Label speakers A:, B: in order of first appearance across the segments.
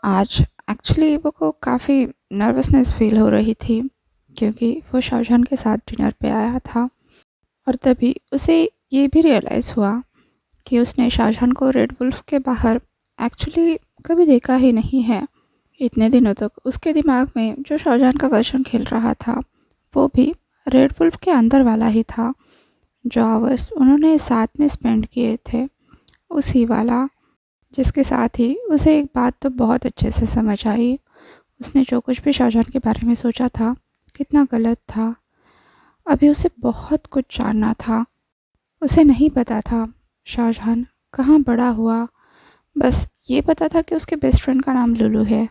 A: आज एक्चुअली इबो को काफ़ी नर्वसनेस फ़ील हो रही थी क्योंकि वो शाहजहान के साथ डिनर पे आया था और तभी उसे ये भी रियलाइज़ हुआ कि उसने शाहजहान को रेड वुल्फ के बाहर एक्चुअली कभी देखा ही नहीं है। इतने दिनों तक उसके दिमाग में जो शाहजहान का वर्जन खेल रहा था वो भी रेड वुल्फ के अंदर वाला ही था। जो आवर्स उन्होंने साथ में स्पेंड किए थे उसी वाला, जिसके साथ ही उसे एक बात तो बहुत अच्छे से समझ आई। उसने जो कुछ भी शाहजहान के बारे में सोचा था कितना गलत था। अभी उसे बहुत कुछ जानना था। उसे नहीं पता था शाहजहान कहाँ बड़ा हुआ, बस ये पता था कि उसके बेस्ट फ्रेंड का नाम लुलू है।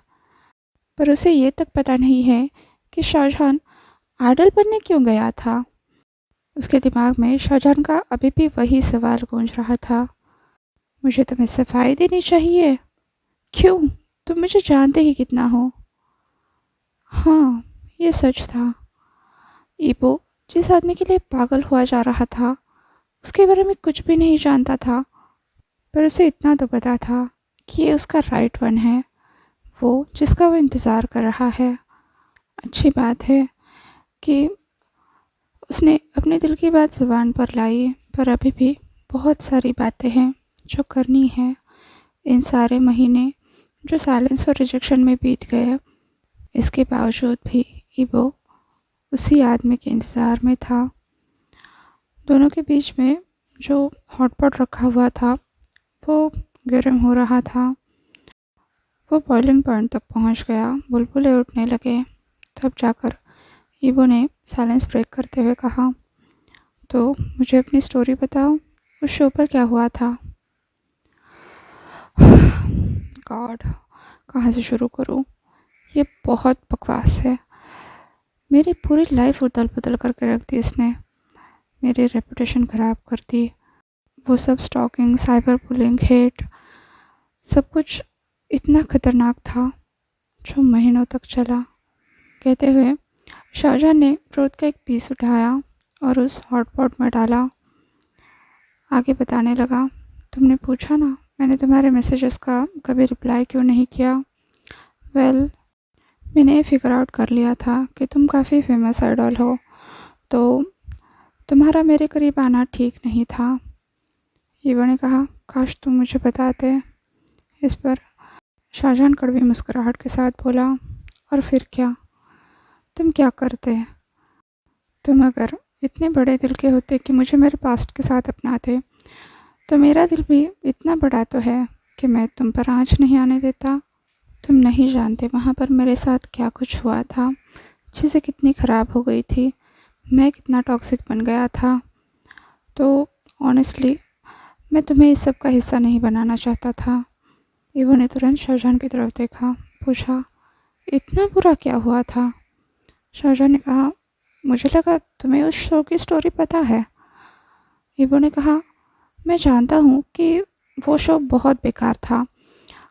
A: पर उसे ये तक पता नहीं है कि शाहजहान आइडल बनने क्यों गया था। उसके दिमाग में शाहजहान का अभी भी वही सवाल गूंज रहा था, मुझे तुम्हें सफाई देनी चाहिए? क्यों? तुम मुझे जानते ही कितना हो। हाँ, ये सच था। ईपो जिस आदमी के लिए पागल हुआ जा रहा था उसके बारे में कुछ भी नहीं जानता था, पर उसे इतना तो पता था कि ये उसका राइट वन है, वो जिसका वो इंतज़ार कर रहा है। अच्छी बात है कि उसने अपने दिल की बात ज़ुबान पर लाई, पर अभी भी बहुत सारी बातें हैं जो करनी है। इन सारे महीने जो साइलेंस और रिजेक्शन में बीत गए, इसके बावजूद भी ईबो उसी आदमी के इंतज़ार में था। दोनों के बीच में जो हॉटपॉट रखा हुआ था वो गर्म हो रहा था। वो बॉइलिंग पॉइंट तक पहुंच गया, बुलबुलें उठने लगे। तब जाकर ईबो ने साइलेंस ब्रेक करते हुए कहा, तो मुझे अपनी स्टोरी बताओ, उस शो पर क्या हुआ था? गॉड, कहाँ से शुरू करूँ? ये बहुत बकवास है। मेरी पूरी लाइफ उथल पुथल करके रख दी इसने। मेरी रेपुटेशन ख़राब कर दी। वो सब स्टॉकिंग, साइबर बुलिंग, हेट, सब कुछ इतना खतरनाक था जो महीनों तक चला। कहते हुए शाहजहां ने ब्रोथ का एक पीस उठाया और उस हॉटपॉट में डाला। आगे बताने लगा, तुमने पूछा ना मैंने तुम्हारे मैसेजेस का कभी रिप्लाई क्यों नहीं किया। वेल, मैंने फिगर आउट कर लिया था कि तुम काफ़ी फेमस आइडल हो, तो तुम्हारा मेरे करीब आना ठीक नहीं था। ईबो ने कहा, काश तुम मुझे बताते। इस पर शाहजहान कड़वी मुस्कुराहट के साथ बोला, और फिर क्या? तुम क्या करते? तुम अगर इतने बड़े दिल के होते कि मुझे मेरे पास्ट के साथ अपनाते, तो मेरा दिल भी इतना बड़ा तो है कि मैं तुम पर आँच नहीं आने देता। तुम नहीं जानते वहाँ पर मेरे साथ क्या कुछ हुआ था, चीज़ें कितनी ख़राब हो गई थी, मैं कितना टॉक्सिक बन गया था। तो ऑनेस्टली मैं तुम्हें इस सब का हिस्सा नहीं बनाना चाहता था। ईवो ने तुरंत शाहजहान की तरफ देखा, पूछा, इतना बुरा क्या हुआ था? शाहजहां ने कहा, मुझे लगा तुम्हें उस शो की स्टोरी पता है। ईबो ने कहा, मैं जानता हूँ कि वो शो बहुत बेकार था,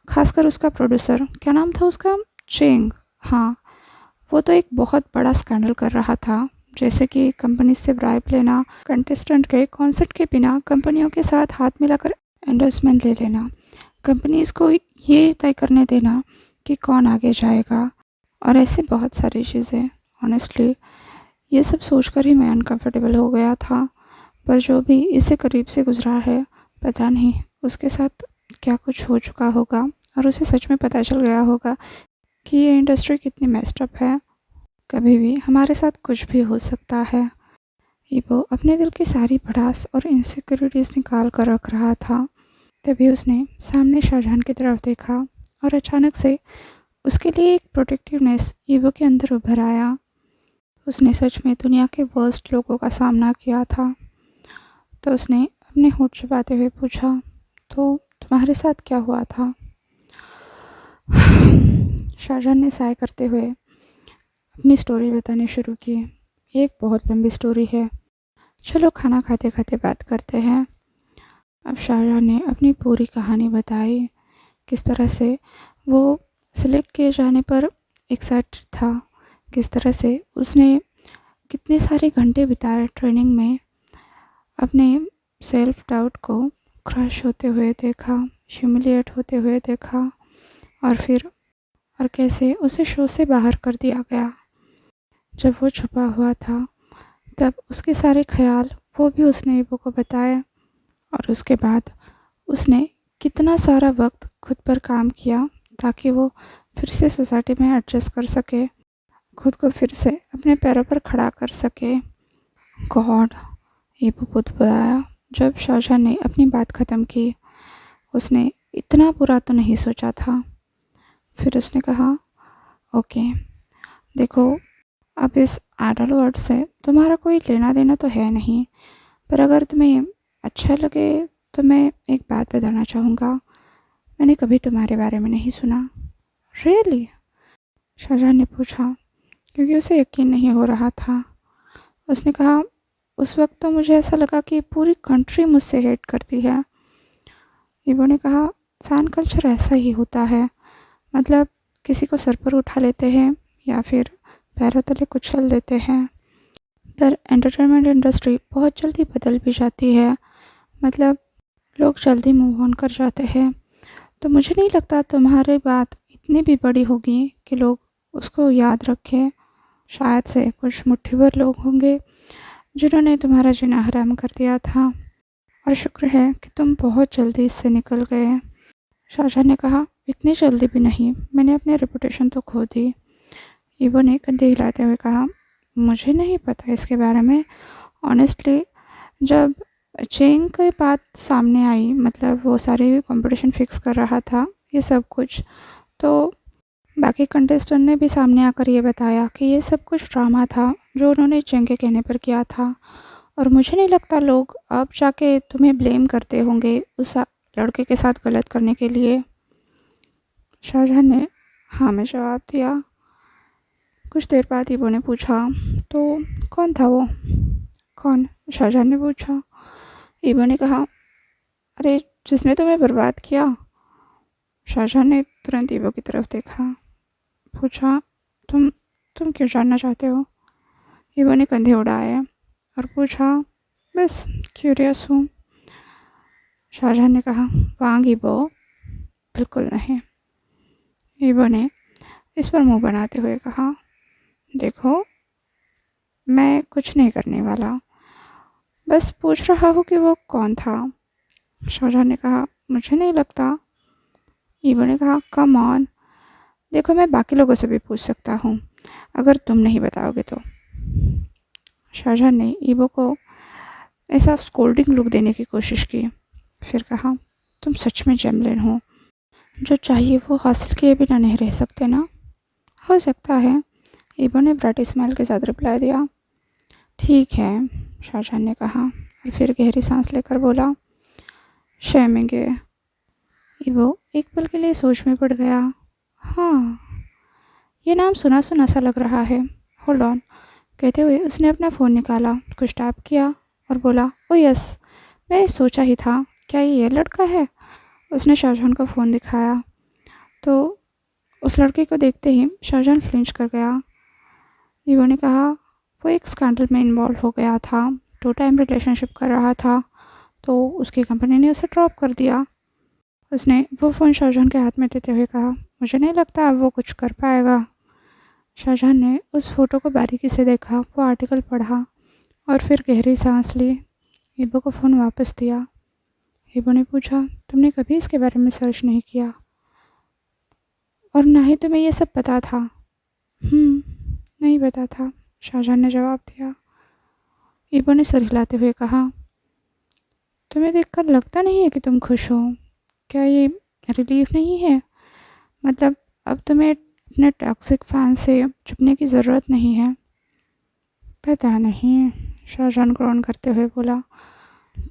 A: खासकर उसका प्रोड्यूसर, क्या नाम था उसका? चेंग। हाँ, वो तो एक बहुत बड़ा स्कैंडल कर रहा था, जैसे कि कंपनी से ब्राइब लेना, कंटेस्टेंट के कॉन्सेप्ट के बिना कंपनियों के साथ हाथ मिलाकर एंडोर्समेंट ले लेना, कंपनीज को ये तय करने देना कि कौन आगे जाएगा, और ऐसे बहुत सारी चीज़ें। ऑनेस्टली ये सब सोचकर ही मैं अनकंफर्टेबल हो गया था। पर जो भी इससे करीब से गुजरा है, पता नहीं उसके साथ क्या कुछ हो चुका होगा और उसे सच में पता चल गया होगा कि ये इंडस्ट्री कितनी मेस्ड अप है। कभी भी हमारे साथ कुछ भी हो सकता है। ईबो अपने दिल की सारी भड़ास और इनसिक्योरिटीज़ निकाल कर रख रहा था। तभी उसने सामने शाहजहां की तरफ देखा और अचानक से उसके लिए एक प्रोटेक्टिवनेस ईबो के अंदर उभर आया। उसने सच में दुनिया के वर्स्ट लोगों का सामना किया था। तो उसने अपने होंठ चबाते हुए पूछा, तो तुम्हारे साथ क्या हुआ था? शाहजहां ने साय करते हुए अपनी स्टोरी बतानी शुरू की। एक बहुत लंबी स्टोरी है, चलो खाना खाते खाते बात करते हैं। अब शाहजहां ने अपनी पूरी कहानी बताई, किस तरह से वो सिलेक्ट किए जाने पर एक्साइटेड था, किस तरह से उसने कितने सारे घंटे बिताए ट्रेनिंग में, अपने सेल्फ डाउट को क्रश होते हुए देखा, ह्यूमिलिएट होते हुए देखा, और फिर और कैसे उसे शो से बाहर कर दिया गया। जब वो छुपा हुआ था तब उसके सारे ख्याल वो भी उसने ईबो को बताए, और उसके बाद उसने कितना सारा वक्त खुद पर काम किया ताकि वो फिर से सोसाइटी में एडजस्ट कर सके, खुद को फिर से अपने पैरों पर खड़ा कर सके। गॉड, ईबो बुदबुदाया जब शाहजहां ने अपनी बात ख़त्म की। उसने इतना बुरा तो नहीं सोचा था। फिर उसने कहा, ओके, देखो, अब इस आइडल वर्ड से तुम्हारा कोई लेना देना तो है नहीं, पर अगर तुम्हें अच्छा लगे तो मैं एक बात बताना चाहूँगा। मैंने कभी तुम्हारे बारे में नहीं सुना। रियली? शाहजहां ने पूछा, क्योंकि उसे यकीन नहीं हो रहा था। उसने कहा, उस वक्त तो मुझे ऐसा लगा कि पूरी कंट्री मुझसे हेट करती है। ईबो ने कहा, फ़ैन कल्चर ऐसा ही होता है, मतलब किसी को सर पर उठा लेते हैं या फिर पैरों तले कुचल देते हैं। पर एंटरटेनमेंट इंडस्ट्री बहुत जल्दी बदल भी जाती है, मतलब लोग जल्दी मूव ऑन कर जाते हैं। तो मुझे नहीं लगता तुम्हारी बात इतनी भी बड़ी होगी कि लोग उसको याद रखें। शायद से कुछ मुट्ठी भर लोग होंगे जिन्होंने तुम्हारा जीना हराम कर दिया था, और शुक्र है कि तुम बहुत जल्दी इससे निकल गए। शाहजहां ने कहा, इतनी जल्दी भी नहीं, मैंने अपनी रेपुटेशन तो खो दी। ईबो ने कंधे हिलाते हुए कहा, मुझे नहीं पता इसके बारे में। ऑनेस्टली, जब चेंग की बात सामने आई, मतलब वो सारी कंपटीशन फिक्स कर रहा था ये सब कुछ, तो बाकी कंटेस्टेंट ने भी सामने आकर ये बताया कि ये सब कुछ ड्रामा था जो उन्होंने चेंग के कहने पर किया था। और मुझे नहीं लगता लोग अब जाके तुम्हें ब्लेम करते होंगे उस लड़के के साथ गलत करने के लिए। शाहजहां ने हाँ में जवाब दिया। कुछ देर बाद ईबो ने पूछा, तो कौन था वो? कौन? शाहजहां ने पूछा। ईबो ने कहा, अरे, जिसने तुम्हें बर्बाद किया। शाहजहां ने तुरंत ईबो की तरफ देखा, पूछा, तुम क्यों जानना चाहते हो? ईबो ने कंधे उड़ाए और पूछा, बस क्यूरियस हूँ। शाहजहां ने कहा, वांग ईबो, बिल्कुल नहीं। ईबो ने इस पर मुंह बनाते हुए कहा, देखो, मैं कुछ नहीं करने वाला, बस पूछ रहा हूँ कि वो कौन था। शाहजहां ने कहा, मुझे नहीं लगता। ईबो ने कहा, कम ऑन, देखो, मैं बाकी लोगों से भी पूछ सकता हूँ अगर तुम नहीं बताओगे तो। शाहजहां ने ईबो को ऐसा स्कोल्डिंग लुक देने की कोशिश की, फिर कहा, तुम सच में जेमलिन हो, जो चाहिए वो हासिल किए बिना नहीं रह सकते ना? हो सकता है, ईबो ने ब्राइट स्माइल के साथ रिप्लाई दिया। ठीक है, शाहजहां ने कहा, और फिर गहरी सांस लेकर बोला, शर्मिंगे। ईबो एक पल के लिए सोच में पड़ गया। हाँ, ये नाम सुना सुना सा लग रहा है। होल्ड ऑन, कहते हुए उसने अपना फ़ोन निकाला, कुछ टाइप किया और बोला, ओ यस, मैंने सोचा ही था, क्या ये लड़का है? उसने शाहजहां को फ़ोन दिखाया तो उस लड़के को देखते ही शाहजहां फ्लिंच कर गया। ईबो ने कहा, वो एक स्कैंडल में इन्वॉल्व हो गया था, 2 टाइम रिलेशनशिप कर रहा था, तो उसकी कंपनी ने उसे ड्रॉप कर दिया। उसने वो फ़ोन शाहजहां के हाथ में देते हुए कहा, मुझे नहीं लगता अब वो कुछ कर पाएगा। शाहजहां ने उस फ़ोटो को बारीकी से देखा, वो आर्टिकल पढ़ा और फिर गहरी सांस ली। ईबो को फ़ोन वापस दिया। ईबो ने पूछा, तुमने कभी इसके बारे में सर्च नहीं किया, और ना ही तुम्हें ये सब पता था? नहीं पता था, शाहजहां ने जवाब दिया। ईबो ने सर हिलाते हुए कहा, तुम्हें देखकर लगता नहीं है कि तुम खुश हो। क्या ये रिलीफ नहीं है? मतलब अब तुम्हें अपने टॉक्सिक फैन से छुपने की ज़रूरत नहीं है। पता नहीं, शाहजहां ग्रोन करते हुए बोला,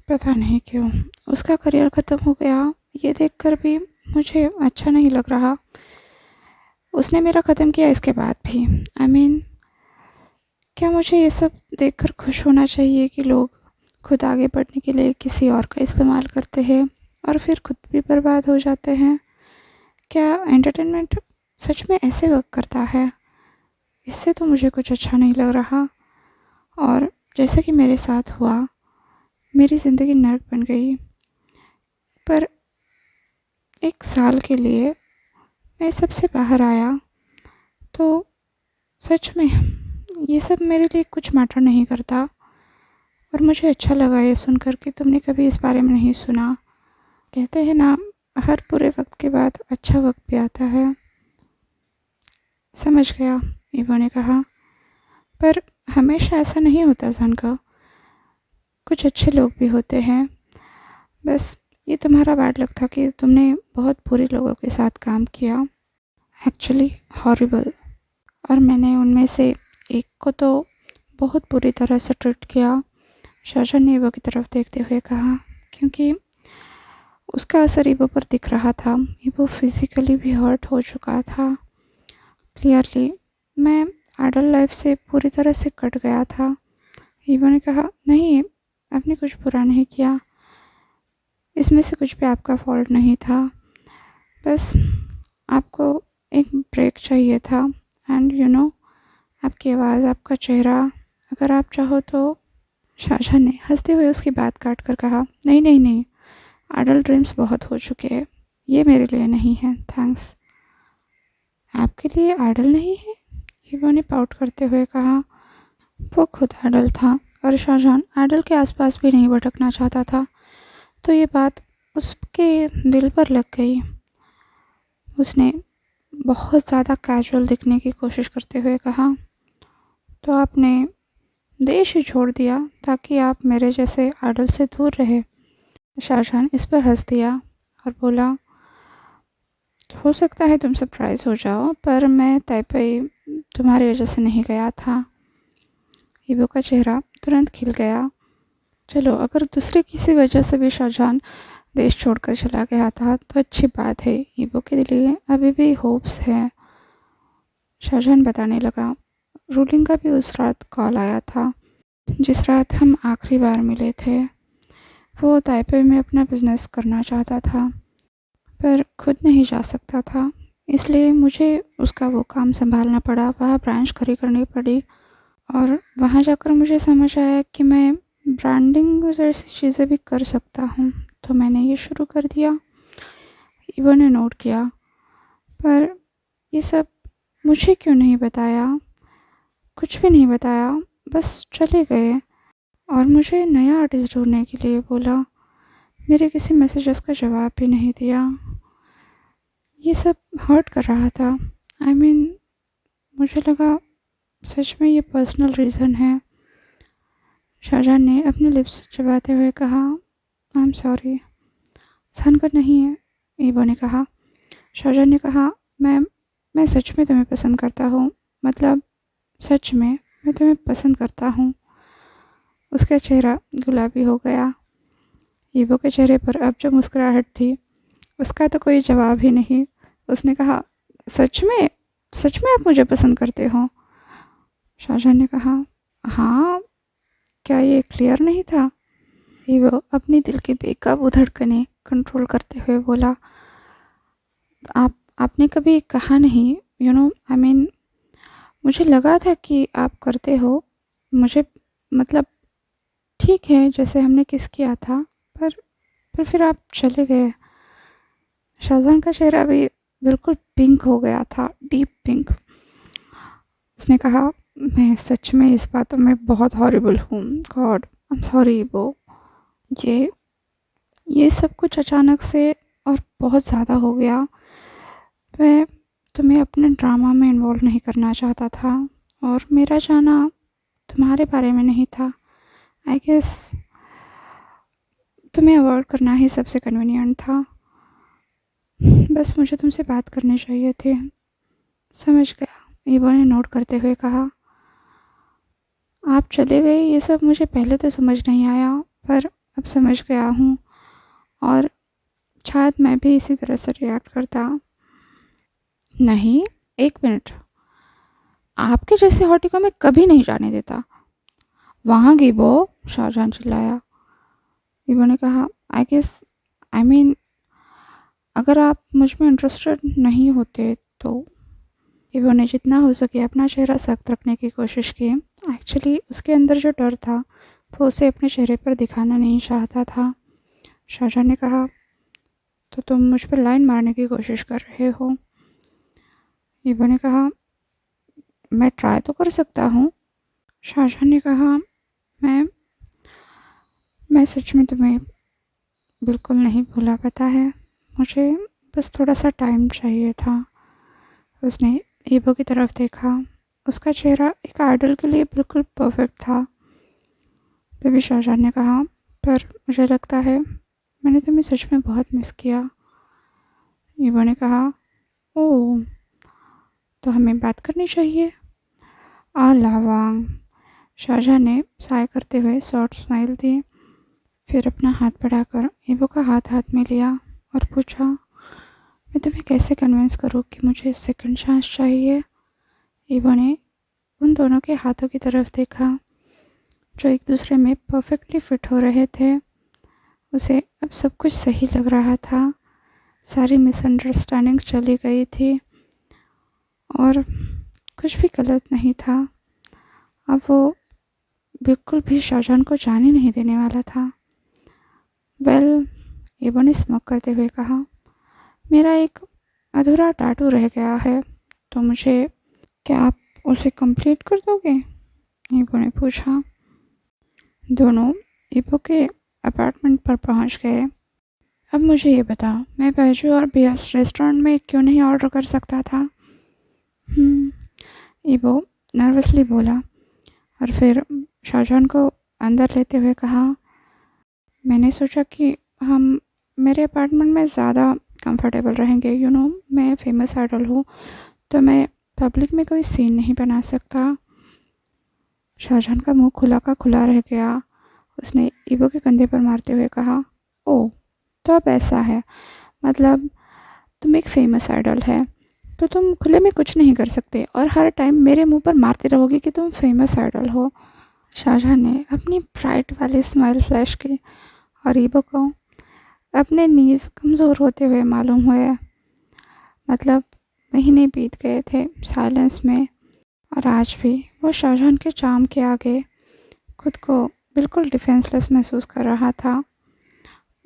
A: पता नहीं क्यों उसका करियर ख़त्म हो गया, ये देखकर भी मुझे अच्छा नहीं लग रहा। उसने मेरा ख़त्म किया इसके बाद भी। आई मीन, क्या मुझे ये सब देखकर खुश होना चाहिए कि लोग खुद आगे बढ़ने के लिए किसी और का इस्तेमाल करते हैं और फिर खुद भी बर्बाद हो जाते हैं? क्या एंटरटेनमेंट सच में ऐसे वर्क करता है? इससे तो मुझे कुछ अच्छा नहीं लग रहा। और जैसे कि मेरे साथ हुआ, मेरी ज़िंदगी नर्क बन गई। पर 1 साल के लिए मैं सबसे बाहर आया तो सच में ये सब मेरे लिए कुछ मैटर नहीं करता, और मुझे अच्छा लगा ये सुनकर कि तुमने कभी इस बारे में नहीं सुना। कहते हैं ना, हर बुरे वक्त के बाद अच्छा वक्त भी आता है। समझ गया, ईवो ने कहा, पर हमेशा ऐसा नहीं होता जानका। कुछ अच्छे लोग भी होते हैं। बस ये तुम्हारा बैड लक था कि तुमने बहुत बुरे लोगों के साथ काम किया। Actually horrible. और मैंने उनमें से एक को तो बहुत बुरी तरह से ट्रीट किया। शाहजहां ने ईवो की तरफ देखते हुए कहा, क्योंकि उसका असर ईवो पर दिख रहा था। ईवो फिजिकली भी हर्ट हो चुका था। क्लियरली मैं एडल्ट लाइफ से पूरी तरह से कट गया था। ईवो ने कहा, नहीं, आपने कुछ बुरा नहीं किया। इसमें से कुछ भी आपका फॉल्ट नहीं था। बस आपको एक ब्रेक चाहिए था। एंड आपकी आवाज़, आपका चेहरा, अगर आप चाहो तो। शाहजहां ने हंसते हुए उसकी बात काट कर कहा, नहीं नहीं नहीं, एडल्ट ड्रीम्स बहुत हो चुके हैं, ये मेरे लिए नहीं है, थैंक्स। आपके लिए आइडल नहीं है? ईवो ने पाउट करते हुए कहा। वो खुद आइडल था और शाहजहां आइडल के आसपास भी नहीं भटकना चाहता था, तो ये बात उसके दिल पर लग गई। उसने बहुत ज़्यादा कैजुअल दिखने की कोशिश करते हुए कहा, तो आपने देश ही छोड़ दिया ताकि आप मेरे जैसे आइडल से दूर रहे? शाहजहां इस पर हंस दिया और बोला, हो सकता है तुम सरप्राइज हो जाओ, पर मैं ताइपेई तुम्हारी वजह से नहीं गया था। ईवो का चेहरा तुरंत खिल गया। चलो, अगर दूसरे किसी वजह से भी शाहजहां देश छोड़कर चला गया था तो अच्छी बात है, ईवो के लिए अभी भी होप्स है। शाहजहां बताने लगा, रूलिंग का भी उस रात कॉल आया था जिस रात हम आखिरी बार मिले थे। वो ताइपे में अपना बिजनेस करना चाहता था, पर खुद नहीं जा सकता था, इसलिए मुझे उसका वो काम संभालना पड़ा। वहाँ ब्रांच खड़ी करनी पड़ी, और वहाँ जाकर मुझे समझ आया कि मैं ब्रांडिंग जैसी चीज़ें भी कर सकता हूँ, तो मैंने ये शुरू कर दिया। ईवो ने नोट किया, पर ये सब मुझे क्यों नहीं बताया? कुछ भी नहीं बताया, बस चले गए और मुझे नया आर्टिस्ट ढूंढने के लिए बोला। मेरे किसी मैसेजेस का जवाब भी नहीं दिया। ये सब हर्ट कर रहा था। आई मीन, मुझे लगा सच में ये पर्सनल रीज़न है। शाहजहां ने अपने लिप्स चबाते हुए कहा, आई एम सॉरी। सहन नहीं है, ईवो ने कहा। शाहजहां ने कहा, मैं सच में तुम्हें पसंद करता हूँ, मतलब सच में मैं तुम्हें पसंद करता हूँ। उसका चेहरा गुलाबी हो गया। ईवो के चेहरे पर अब जो मुस्कुराहट थी, उसका तो कोई जवाब ही नहीं। उसने कहा, सच में? सच में आप मुझे पसंद करते हो? शाहजहां ने कहा, हाँ, क्या ये क्लियर नहीं था? ईवो अपनी दिल की बेकाबू धड़कनें कंट्रोल करते हुए बोला, आपने कभी कहा नहीं, आई मीन, मुझे लगा था कि आप करते हो। मुझे, मतलब, ठीक है, जैसे हमने किस किया था, पर फिर आप चले गए। शाहजहां का चेहरा भी बिल्कुल पिंक हो गया था, डीप पिंक। उसने कहा, मैं सच में इस बातों में बहुत हॉरिबल हूँ। गॉड, आई एम सॉरी वो। ये ये सब कुछ अचानक से और बहुत ज़्यादा हो गया। मैं तुम्हें अपने ड्रामा में इन्वॉल्व नहीं करना चाहता था, और मेरा जाना तुम्हारे बारे में नहीं था। आई गेस तुम्हें अवॉइड करना ही सबसे कन्वीनियंट था। बस मुझे तुमसे बात करनी चाहिए थी। समझ गया, ईवो ने नोट करते हुए कहा। आप चले गए ये सब मुझे पहले तो समझ नहीं आया, पर अब समझ गया हूँ, और शायद मैं भी इसी तरह से रिएक्ट करता। नहीं, एक मिनट, आपके जैसे हॉटी को मैं कभी नहीं जाने देता। वहाँ गिबो, शाहजहां चिल्लाया। ईवो ने कहा, आई गेस, आई मीन, अगर आप मुझ में इंटरेस्टेड नहीं होते तो। ईवो ने जितना हो सके अपना चेहरा सख्त रखने की कोशिश की। एक्चुअली उसके अंदर जो डर था वो उसे अपने चेहरे पर दिखाना नहीं चाहता था। शाहजहां ने कहा, तो तुम मुझ पर लाइन मारने की कोशिश कर रहे हो? ईबो ने कहा, मैं ट्राई तो कर सकता हूँ। शाहजहां ने कहा, मैं मैं सच में तुम्हें बिल्कुल नहीं भूला, पता है। मुझे बस थोड़ा सा टाइम चाहिए था। उसने ईबो की तरफ देखा। उसका चेहरा एक आइडल के लिए बिल्कुल परफेक्ट था। तभी शाहजहां ने कहा, पर मुझे लगता है मैंने तुम्हें सच में बहुत मिस किया। ईबो ने कहा, ओह, तो हमें बात करनी चाहिए। आ लावांग। शाहजहां ने साय करते हुए शॉर्ट स्माइल दी। फिर अपना हाथ बढ़ाकर ईबो का हाथ हाथ में लिया और पूछा, मैं तुम्हें कैसे कन्विंस करूँ कि मुझे सेकंड चांस चाहिए। ईबो ने उन दोनों के हाथों की तरफ देखा जो एक दूसरे में परफेक्टली फिट हो रहे थे। उसे अब सब कुछ सही लग रहा था। सारी मिसअंडरस्टैंडिंग चली गई थी और कुछ भी गलत नहीं था। अब वो बिल्कुल भी शाहजहां को जाने नहीं देने वाला था। वेल, ईबो ने स्मोक करते हुए कहा, मेरा एक अधूरा टाटू रह गया है, तो मुझे, क्या आप उसे कंप्लीट कर दोगे। ईबो ने पूछा। दोनों ईबो के अपार्टमेंट पर पहुंच गए। अब मुझे ये बता, मैं बैजू और बियर्स रेस्टोरेंट में क्यों नहीं ऑर्डर कर सकता था। ईबो नर्वसली बोला और फिर शाहजहां को अंदर लेते हुए कहा, मैंने सोचा कि हम मेरे अपार्टमेंट में ज़्यादा कंफर्टेबल रहेंगे। मैं फेमस आइडल हूँ, तो मैं पब्लिक में कोई सीन नहीं बना सकता। शाहजहां का मुंह खुला का खुला रह गया। उसने ईबो के कंधे पर मारते हुए कहा, ओह, तो अब ऐसा है, मतलब तुम एक फेमस आइडल है तो तुम खुले में कुछ नहीं कर सकते और हर टाइम मेरे मुंह पर मारते रहोगे कि तुम फेमस आइडल हो। शाहजहां ने अपनी ब्राइट वाली स्माइल फ्लैश की और ईबो को अपने नीज कमज़ोर होते हुए मालूम हुए। मतलब महीने बीत गए थे साइलेंस में और आज भी वो शाहजहां के चार्म के आगे खुद को बिल्कुल डिफेंसलेस महसूस कर रहा था।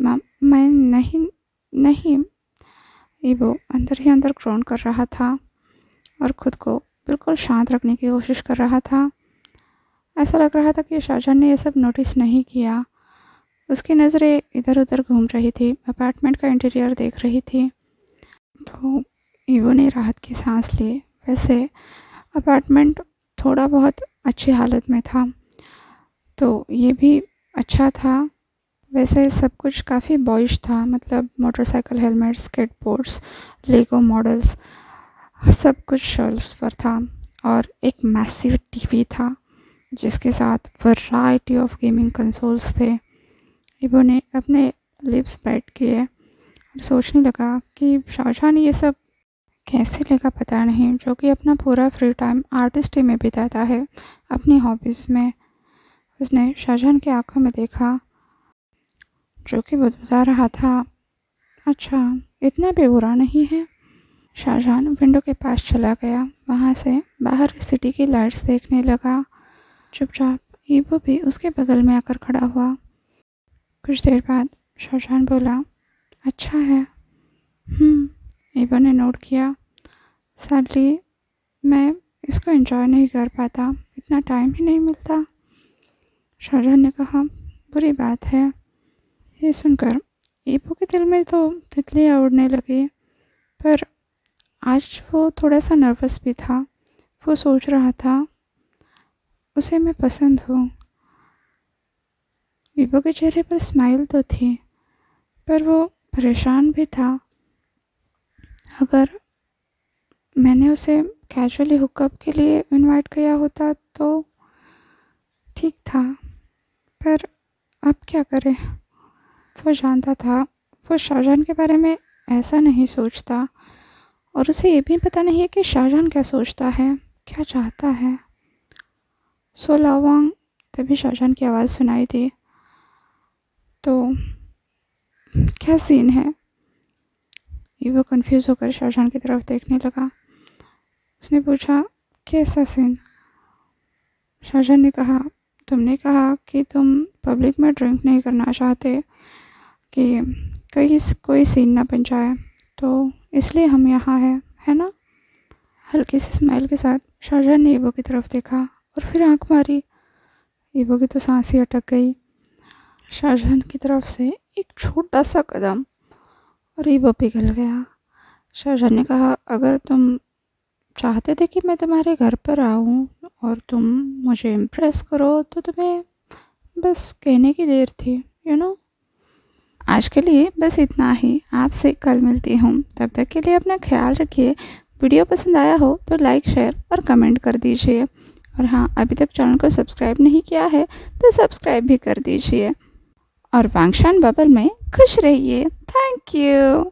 A: मैं नहीं, नहीं, ईबो अंदर ही अंदर ग्रोन कर रहा था और खुद को बिल्कुल शांत रखने की कोशिश कर रहा था। ऐसा लग रहा था कि शाहजहां ने यह सब नोटिस नहीं किया। उसकी नज़रें इधर उधर घूम रही थी, अपार्टमेंट का इंटीरियर देख रही थी। तो ईबो ने राहत की सांस ली। वैसे अपार्टमेंट थोड़ा बहुत अच्छी हालत में था, तो ये भी अच्छा था। वैसे सब कुछ काफ़ी बॉयज था, मतलब मोटरसाइकिल हेलमेट्स, स्केटबोर्ड्स, लेगो मॉडल्स, सब कुछ शेल्फ्स पर था और एक मैसिव टीवी था जिसके साथ वैरायटी ऑफ गेमिंग कंसोल्स थे। ईबो ने अपने लिप्स बैठ किए और सोचने लगा कि शाहजहां ये सब कैसे लेगा पता नहीं, जो कि अपना पूरा फ्री टाइम आर्टिस्टी में बिताता है, अपनी हॉबीज़ में। उसने शाहजहां की आंखों में देखा जो कि बता रहा था, अच्छा, इतना भी बुरा नहीं है। शाहजहां विंडो के पास चला गया। वहाँ से बाहर सिटी की लाइट्स देखने लगा। चुपचाप ईबो भी उसके बगल में आकर खड़ा हुआ। कुछ देर बाद शाहजहां बोला, अच्छा है। ईबो ने नोट किया। सैडली मैं इसको एंजॉय नहीं कर पाता, इतना टाइम ही नहीं मिलता। शाहजहां ने कहा, बुरी बात है। ये सुनकर ईबो के दिल में तो तितलियाँ उड़ने लगी, पर आज वो थोड़ा सा नर्वस भी था। वो सोच रहा था, उसे मैं पसंद हूँ। ईबो के चेहरे पर स्माइल तो थी, पर वो परेशान भी था। अगर मैंने उसे कैजुअली हुकअप के लिए इनवाइट किया होता तो ठीक था, पर अब क्या करें। वो जानता था वो शाहजहां के बारे में ऐसा नहीं सोचता और उसे ये भी पता नहीं है कि शाहजहां क्या सोचता है, क्या चाहता है। सो लावांग। तभी शाहजहां की आवाज़ सुनाई दी, तो क्या सीन है। ईबो कंफ्यूज होकर शाहजहां की तरफ देखने लगा। उसने पूछा, कैसा सीन। शाहजहां ने कहा, तुमने कहा कि तुम पब्लिक में ड्रिंक नहीं करना चाहते कि कहीं कोई सीन ना बन जाए, तो इसलिए हम यहाँ हैं, है ना। हल्की सी स्माइल के साथ शाहजहान ने ईबो की तरफ देखा और फिर आंख मारी। ईबो की तो सांस ही अटक गई। शाहजहान की तरफ से एक छोटा सा कदम और ईबो पिघल गया। शाहजहान ने कहा, अगर तुम चाहते थे कि मैं तुम्हारे घर पर आऊँ और तुम मुझे इम्प्रेस करो तो तुम्हें बस कहने की देर थी, आज के लिए बस इतना ही। आपसे कल मिलती हूँ, तब तक के लिए अपना ख्याल रखिए। वीडियो पसंद आया हो तो लाइक, शेयर और कमेंट कर दीजिए। और हाँ, अभी तक चैनल को सब्सक्राइब नहीं किया है तो सब्सक्राइब भी कर दीजिए। और वांगशान बबल में खुश रहिए। Thank you.